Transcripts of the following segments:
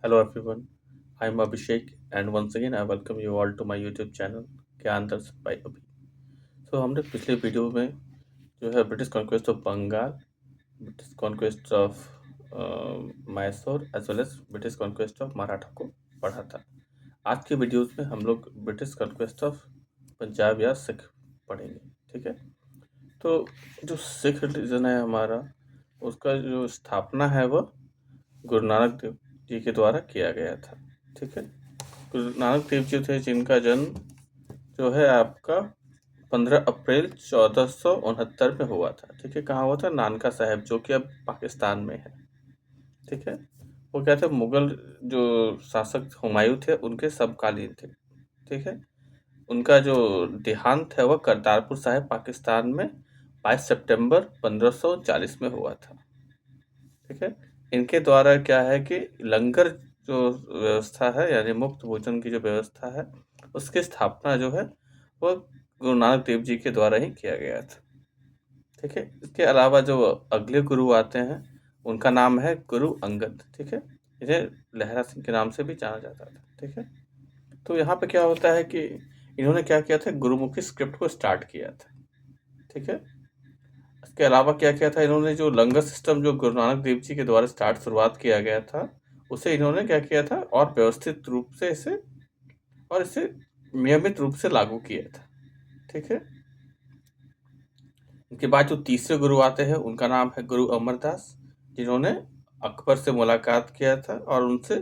Hello everyone, I'm Abhishek and once again I welcome you all to my YouTube channel ज्ञान दर्श by अभी। हमने पिछले video में जो है British conquest of Bengal, British conquest of Mysore as well as British conquest of Maratha को पढ़ा था। आज के वीडियोस में हम लोग ब्रिटिश कॉन्क्वेस्ट ऑफ पंजाब या सिख पढ़ेंगे। ठीक है, तो जो सिख रिलीजन है हमारा, उसका जो स्थापना है वह गुरु नानक देव जी के द्वारा किया गया था। ठीक है, गुरु नानक देव जी थे जिनका जन्म जो है आपका 15 अप्रैल 1469 में हुआ था। ठीक है, कहाँ हुआ था? नानका साहिब, जो कि अब पाकिस्तान में है। ठीक है, वो क्या थे? मुगल जो शासक हुमायूं थे उनके समकालीन थे। ठीक है, उनका जो देहांत है वह करतारपुर साहिब पाकिस्तान में 22 सितंबर 1540 में हुआ था। ठीक है, इनके द्वारा क्या है कि लंगर जो व्यवस्था है यानी मुफ्त भोजन की जो व्यवस्था है, उसकी स्थापना जो है वो गुरु नानक देव जी के द्वारा ही किया गया था। ठीक है, इसके अलावा जो अगले गुरु आते हैं उनका नाम है गुरु अंगद। ठीक है, इन्हें लहरा सिंह के नाम से भी जाना जाता था। ठीक है, तो यहाँ पे क्या होता है कि इन्होंने क्या किया था? गुरुमुखी स्क्रिप्ट को स्टार्ट किया था। ठीक है, इसके अलावा क्या किया था इन्होंने? जो लंगर सिस्टम जो गुरु नानक देव जी के द्वारा शुरुआत किया गया था, उसे इन्होंने क्या किया था और व्यवस्थित रूप से इसे नियमित रूप से लागू किया था। ठीक है, इनके बाद जो तीसरे गुरु आते हैं उनका नाम है गुरु अमरदास, जिन्होंने अकबर से मुलाकात किया था और उनसे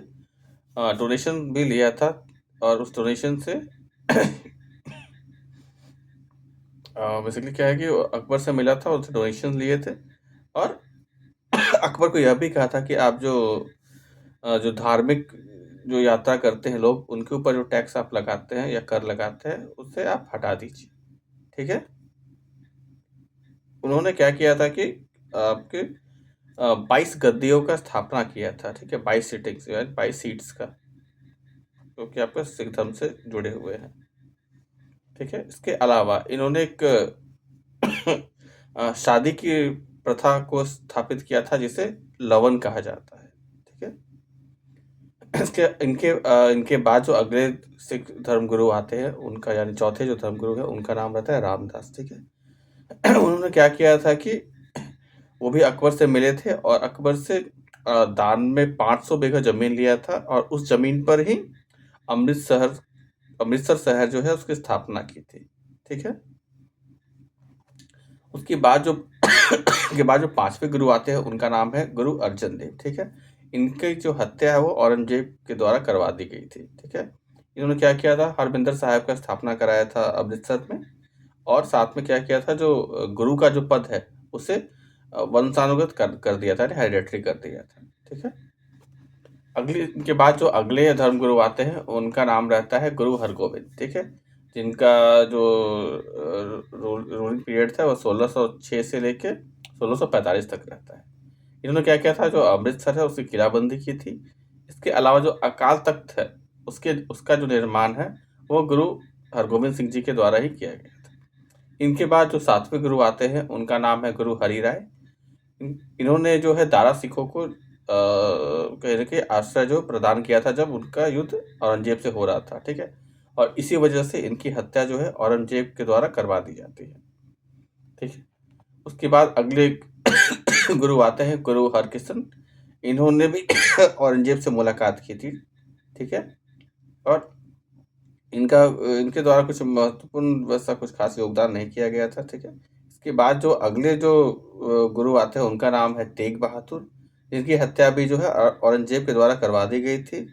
डोनेशन भी लिया था, और उस डोनेशन से बेसिकली क्या है कि अकबर से मिला था, उनसे डोनेशन लिए थे, और अकबर को यह भी कहा था कि आप जो धार्मिक जो यात्रा करते हैं लोग, उनके ऊपर जो टैक्स आप लगाते हैं या कर लगाते हैं, उससे आप हटा दीजिए। ठीक है, उन्होंने क्या किया था कि आपके 22 गद्दियों का स्थापना किया था। ठीक है, 22 सीटिंग्स, 22 सीट्स का, जो कि आपके सिख धर्म से जुड़े हुए हैं। ठीक है, इसके अलावा इन्होंने एक शादी की प्रथा को स्थापित किया था जिसे लवन कहा जाता है। ठीक है, इसके इनके बाद जो अगले सिख धर्मगुरु आते हैं उनका यानी चौथे जो धर्मगुरु है उनका नाम रहता है रामदास। ठीक है, उन्होंने क्या किया था कि वो भी अकबर से मिले थे और अकबर से दान में 500 बीघा जमीन लिया था, और उस जमीन पर ही अमृतसर अमृतसर शहर जो है उसकी स्थापना की थी। ठीक है, उसके बाद जो के बाद जो पांचवें गुरु आते हैं उनका नाम है गुरु अर्जन देव। ठीक है, इनकी जो हत्या है वो औरंगजेब के द्वारा करवा दी गई थी। ठीक है, इन्होंने क्या किया था? हरमिंदर साहिब का स्थापना कराया था अमृतसर में, और साथ में क्या किया था? जो गुरु का जो पद है उसे वंशानुगत कर दिया था, हेरिडेटरी कर दिया था। ठीक है, अगली इनके बाद जो अगले धर्मगुरु आते हैं उनका नाम रहता है गुरु हरगोविंद। ठीक है, जिनका जो रूलिंग पीरियड था वो 1606 से लेके 1645 तक रहता है। इन्होंने क्या किया था? जो अमृतसर है उसकी किलाबंदी की थी। इसके अलावा जो अकाल तख्त है उसका जो निर्माण है वो गुरु हरगोविंद सिंह जी के द्वारा ही किया गया था। इनके बाद जो सातवें गुरु आते हैं उनका नाम है गुरु हरि राय। इन्होंने जो है दारा सिखों को कहने के आश्रय जो प्रदान किया था जब उनका युद्ध औरंगजेब से हो रहा था। ठीक है, और इसी वजह से इनकी हत्या जो है औरंगजेब के द्वारा करवा दी जाती है। ठीक है, उसके बाद अगले गुरु आते हैं गुरु हरकिशन। इन्होंने भी औरंगजेब से मुलाकात की थी। ठीक है, और इनका इनके द्वारा कुछ महत्वपूर्ण वैसा कुछ खास योगदान नहीं किया गया था। ठीक है, इसके बाद जो अगले जो गुरु आते हैं उनका नाम है तेग बहादुर, जिनकी हत्या भी जो है औरंगजेब के द्वारा करवा दी गई थी।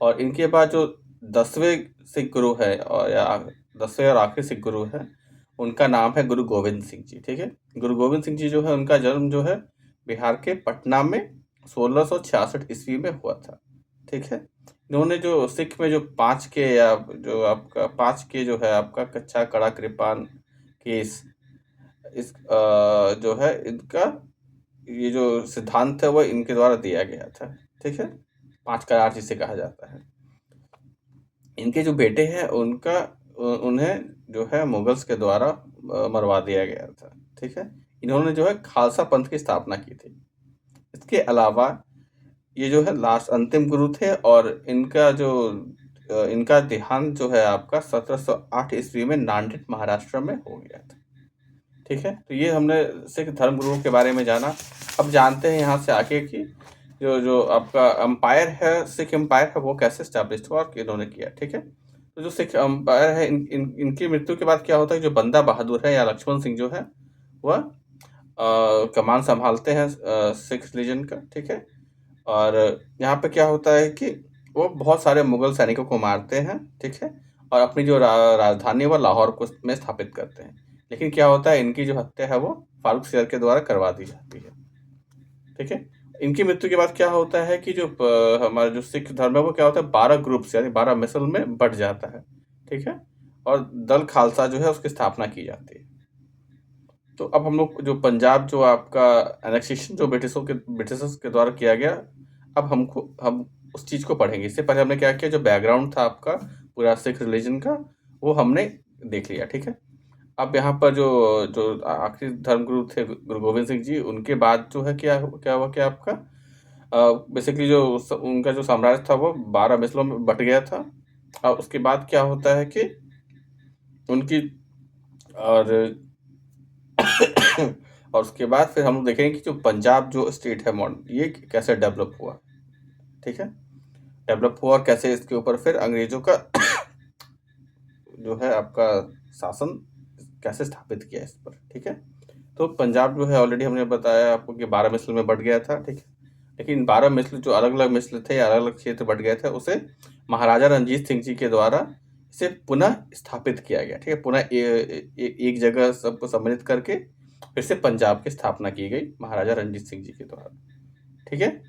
और इनके बाद जो 10वें सिख गुरु है और या 10वें और आखिरी सिख गुरु है उनका नाम है गुरु गोविंद सिंह जी। ठीक है, गुरु गोविंद सिंह जी जो है उनका जन्म जो है बिहार के पटना में 1666 ईस्वी में हुआ था। ठीक है, इन्होंने जो सिख में जो 5 के या जो आपका 5 के जो है आपका कच्चा कड़ा कृपान केस जो है इनका ये जो सिद्धांत है वो इनके द्वारा दिया गया था। ठीक है, 5 करार जिसे कहा जाता है। इनके जो बेटे हैं उन्हें जो है मुगल्स के द्वारा मरवा दिया गया था। ठीक है, इन्होंने जो है खालसा पंथ की स्थापना की थी। इसके अलावा ये जो है लास्ट अंतिम गुरु थे और इनका देहांत जो है आपका 1708 ईस्वी में नांदेड़ महाराष्ट्र में हो गया था। ठीक है, तो ये हमने सिख धर्म गुरुओं के बारे में जाना। अब जानते हैं यहाँ से आगे कि जो जो आपका एम्पायर है, सिख एम्पायर है, वो कैसे स्टैब्लिश हुआ और किन्होंने किया। ठीक है, तो जो सिख एम्पायर है इनकी मृत्यु के बाद क्या होता है, जो बंदा बहादुर है या लक्ष्मण सिंह जो है वह कमान संभालते हैं सिख रिलीजन का। ठीक है, और यहाँ पे क्या होता है कि वो बहुत सारे मुगल सैनिकों को मारते हैं। ठीक है, और अपनी जो राजधानी है वो लाहौर को में स्थापित करते हैं। लेकिन क्या होता है, इनकी जो हत्या है वो फारूक शेर के द्वारा करवा दी जाती है। ठीक है, इनकी मृत्यु के बाद क्या होता है कि जो हमारा जो सिख धर्म है वो क्या होता है, 12 ग्रुप्स यानी 12 मिसल में बट जाता है। ठीक है, और दल खालसा जो है उसकी स्थापना की जाती है। तो अब हम लोग जो पंजाब जो आपका एनेक्सेशन जो ब्रिटिशर्स के द्वारा किया गया, अब हम उस चीज़ को पढ़ेंगे। इससे पहले हमने क्या किया, जो बैकग्राउंड था आपका पूरा सिख रिलीजन का वो हमने देख लिया। ठीक है, अब यहाँ पर जो जो आखिरी धर्मगुरु थे गुरु गोविंद सिंह जी, उनके बाद जो है क्या हुआ कि आपका बेसिकली उनका जो साम्राज्य था वो 12 मिसलों में बट गया था। और उसके बाद क्या होता है कि उनकी और और उसके बाद फिर हम लोग देखेंगे कि जो पंजाब जो स्टेट है मॉडर्न, ये कैसे डेवलप हुआ। ठीक है, डेवलप हुआ और कैसे इसके ऊपर फिर अंग्रेजों का जो है आपका शासन कैसे स्थापित किया इस पर। ठीक है, तो पंजाब जो है ऑलरेडी हमने बताया आपको कि 12 मिसल में बट गया था। ठीक है, लेकिन 12 मिसल जो अलग अलग मिसल थे, अलग अलग क्षेत्र बट गए थे, उसे महाराजा रणजीत सिंह जी के द्वारा इसे पुनः स्थापित किया गया। ठीक है, पुनः एक जगह सबको सम्मिलित करके फिर से पंजाब की स्थापना की गई महाराजा रणजीत सिंह जी के द्वारा। ठीक है,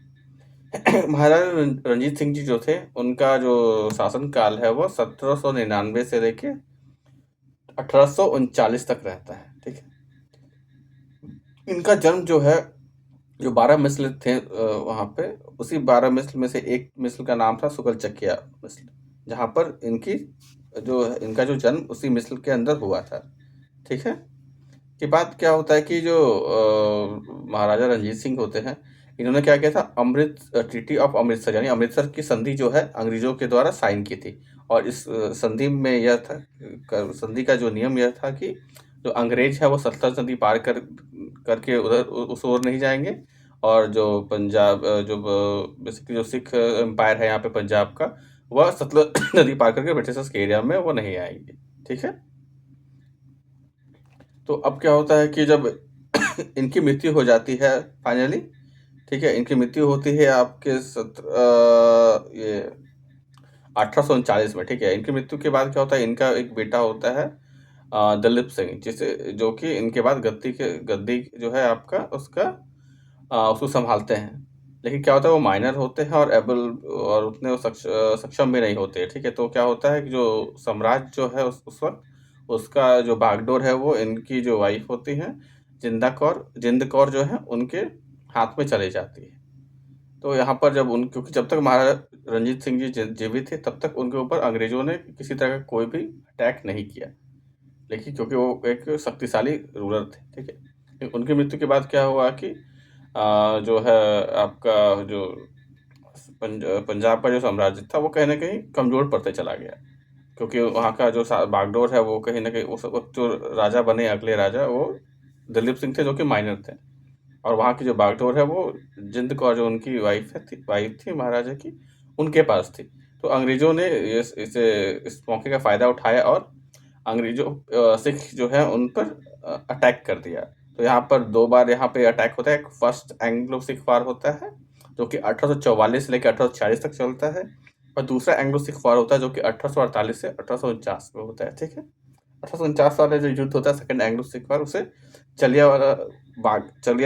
महाराजा रणजीत सिंह जी जो थे, उनका जो शासन काल है वो 1799 से लेके 1839 तक रहता है। ठीक है, इनका जन्म जो है, जो 12 मिसल थे वहाँ पे, उसी 12 मिसल में से एक मिसल का नाम था सुगल चकिया मिसल, जहाँ पर इनका जो जन्म उसी मिसल के अंदर हुआ था। ठीक है, के बाद क्या होता है कि जो महाराजा रणजीत सिंह होते हैं, इन्होंने क्या किया था, ट्रीटी ऑफ अमृतसर यानी अमृतसर की संधि जो है अंग्रेजों के द्वारा साइन की थी। और इस संधि में यह था, संधि का जो नियम यह था कि जो अंग्रेज है वो सतलज नदी पार करके उधर उस ओर नहीं जाएंगे, और जो पंजाब जो बेसिकली जो सिख एम्पायर है यहाँ पे पंजाब का, वह सतलज नदी पार करके ब्रिटिशर्स के एरिया में वो नहीं आएंगे। ठीक है, तो अब क्या होता है कि जब इनकी मृत्यु हो जाती है फाइनली, ठीक है, इनकी मृत्यु होती है आपके ये 1839 में। ठीक है, इनकी मृत्यु के बाद क्या होता है, इनका एक बेटा होता है दलीप सिंह, जो कि इनके बाद गद्दी जो है आपका उसको संभालते हैं। लेकिन क्या होता है, वो माइनर होते हैं और एबल और उतने वो सक्षम भी नहीं होते। ठीक है, तो क्या होता है कि जो सम्राट जो है उस वक्त उसका जो बागडोर है वो इनकी जो वाइफ होती है जिंद कौर जो है उनके हाथ में चली जाती है। तो यहाँ पर क्योंकि जब तक महाराजा रणजीत सिंह जी जीवित थे तब तक उनके ऊपर अंग्रेजों ने किसी तरह का कोई भी अटैक नहीं किया, लेकिन क्योंकि वो एक शक्तिशाली रूलर थे। ठीक है, लेकिन उनकी मृत्यु के बाद क्या हुआ कि जो है आपका जो पंजाब का जो साम्राज्य था वो कहीं ना कहीं कमजोर पड़ते चला गया, क्योंकि वहाँ का जो बागडोर है वो कहीं ना कहीं उस वक्त जो राजा बने अगले राजा, वो दलीप सिंह थे जो कि माइनर थे। और वहाँ की जो बागडोर है वो जिंद कौर जो उनकी वाइफ थी महाराजा की, उनके पास थी। तो अंग्रेजों ने इस मौके का फ़ायदा उठाया और सिख जो है उन पर अटैक कर दिया। तो यहाँ पर 2 बार यहाँ पे अटैक होता है। एक फर्स्ट एंग्लो सिख वार होता है जो कि 1844 से लेकर 1846 तक चलता है, और दूसरा एंग्लो सिख वार होता है जो कि 1848 से 1849 में होता है। ठीक है, 1849 वाला जो युद्ध होता है सेकंड एंग्लो सिख वार, उसे चलिया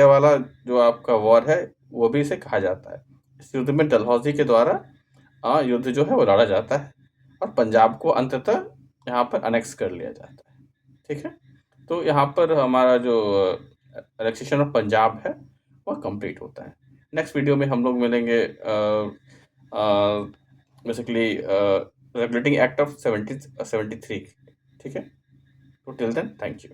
वाला जो आपका वॉर है वो भी इसे कहा जाता है। इस युद्ध में डलहौजी के द्वारा युद्ध जो है वो लड़ा जाता है और पंजाब को अंततः यहाँ पर अनेक्स कर लिया जाता है। ठीक है, तो यहाँ पर हमारा जो एनेक्सेशन ऑफ पंजाब है वह कंप्लीट होता है। नेक्स्ट वीडियो में हम लोग मिलेंगे बेसिकली रेगुलेटिंग एक्ट ऑफ 1773। ठीक है, तो टिल देन थैंक यू।